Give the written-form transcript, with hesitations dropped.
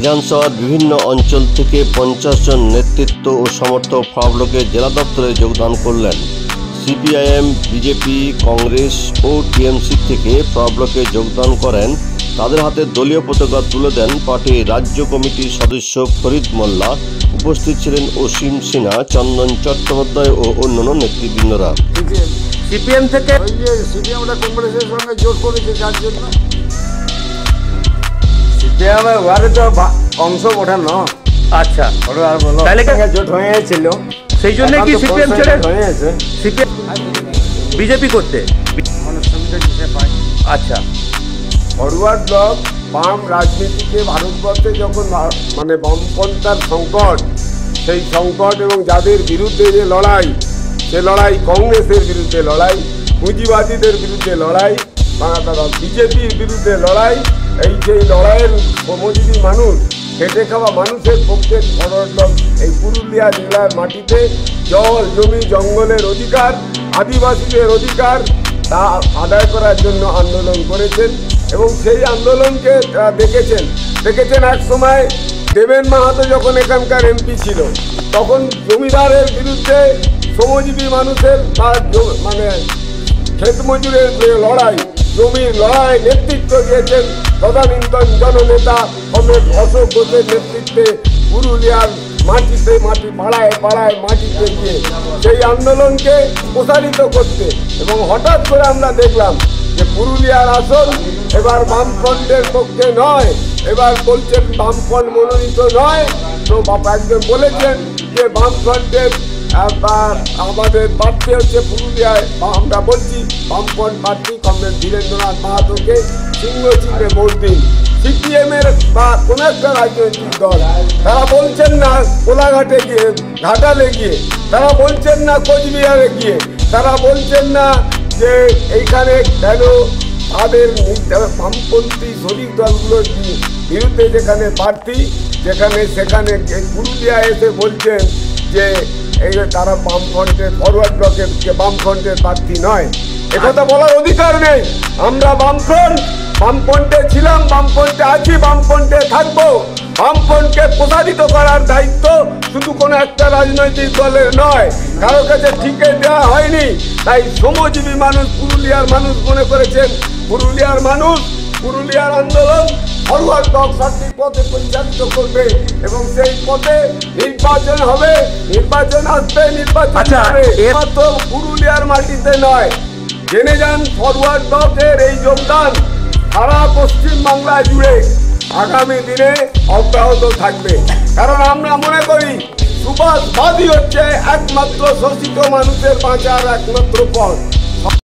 বিধানসভার বিভিন্ন অঞ্চল থেকে 50 জন নেতৃত্ব ও সমর্থক ফরওয়ার্ড ব্লকের জেলা দপ্তরে যোগদান করলেন। সিপিআইএম, বিজেপি, কংগ্রেস ও টিএমসি থেকে ফরওয়ার্ড ব্লকে যোগদান করেন। তাদের হাতে দলীয় পতাকা তুলে দেন পার্টির রাজ্য কমিটির সদস্য ফরিদ মোল্লা। উপস্থিত ছিলেন অসীম সিনহা, চন্দন চট্টোপাধ্যায় ও অন্যান্য নেতৃবৃন্দরা। সিপিএম থেকে সিপিএমটা কংগ্রেসের সঙ্গে জোট করেছে যার জন্য সিপিএম ওয়ারে তো অংশ ওঠানো। আচ্ছা, তাহলে জোট হয়েছিল, সেই জন্য কি সিপিএম ছেড়ে হয়েছে সিপিএম বিজেপি করতে? আচ্ছা, ফরওয়ার্ড ব্লক বাম রাজনীতিকে ভারতবর্ষে যখন মানে বামপন্থার সংকট, সেই সংকট এবং যাদের বিরুদ্ধে যে লড়াই, সে লড়াই কংগ্রেসের বিরুদ্ধে লড়াই, পুঁজিবাদীদের বিরুদ্ধে লড়াই, বিজেপির বিরুদ্ধে লড়াই, এই যে লড়াইয়ের শ্রমজীবী মানুষ, খেটে খাওয়া মানুষের পক্ষে ফরওয়ার্ড ব্লক এই পুরুলিয়া জেলার মাটিতে জল, জমি, জঙ্গলের অধিকার, আদিবাসীদের অধিকার তা আদায় করার জন্য আন্দোলন করেছেন। এবং সেই আন্দোলনকে দেখেছেন এক সময় দেবেন মাহাতো যখন এখানকার এমপি ছিল, তখন জমিদারের বিরুদ্ধে শ্রমজীবী মানুষের মানে ক্ষেত মজুরের যে লড়াই, জমির লড়াই নেতৃত্ব দিয়েছেন তদানীন্তন জননেতা অশোক ঘোষের নেতৃত্বে পুরুলিয়ার মাটিতে পাড়ায় মাটিতে গিয়ে সেই আন্দোলনকে প্রসারিত করতে। এবং হঠাৎ করে আমরা দেখলাম যে পুরুলিয়ার আসন এবার বামফ্রন্টের পক্ষে নয়, এবার বলছেন বামফ্রন্ট মনোনীত নয়। তো একজন বলেছেন যে বামফ্রন্টের আমাদের প্রার্থী হচ্ছে পুরুলিয়ায়, আমরা বলছি বামফ্রন্ট প্রার্থী কমরেড ধীরেন্দ্রনাথ মাহাতোকে সিংহ চিহ্নে ভোট দিন। সিপিএমের বা কোনো একটা রাজনৈতিক দল তারা বলছেন না কোলাঘাটে গিয়ে, ঘাটালে গিয়ে, তারা বলছেন না কোচবিহারে গিয়ে, তারা বলছেন না যে এইখানে কেন তাদের বামপন্থী শরিক দলগুলোর বিরুদ্ধে যেখানে প্রার্থী, সেখানে পুরুলিয়া এসে বলছেন যে এই তারা বামফ্রন্টের ফরওয়ার্ড ব্লকের বামফ্রন্টের প্রার্থী নয়। একথা বলার অধিকার নেই। আমরা বামফ্রন্টে ছিলাম, বামফ্রন্টে আছি, বামফ্রন্টে থাকবো। বামফ্রন্টকে প্রসারিত করার দায়িত্ব শুধু কোনো একটা রাজনৈতিক দলের নয়, কারো কাছে ঠিকে দেওয়া হয়নি। তাই শ্রমজীবী মানুষ, পুরুলিয়ার মানুষ মনে করেছেন পুরুলিয়ার আন্দোলন ফরওয়ার্ড ব্লক সঠিক পথে পরিচালিত করবে এবং সেই পথে নির্বাচন হবে, নির্বাচন আসবে, নির্বাচন হবে। মাত্র পুরুলিয়ার মাটিতে নয়, জেনে যান ফরওয়ার্ড ব্লকের এই যোগদান সারা পশ্চিম বাংলা জুড়ে আগামী দিনে অব্যাহত থাকবে। কারণ আমরা মনে করি সুভাষবাদী হচ্ছে একমাত্র শোষিত মানুষের বাঁচার একমাত্র পথ।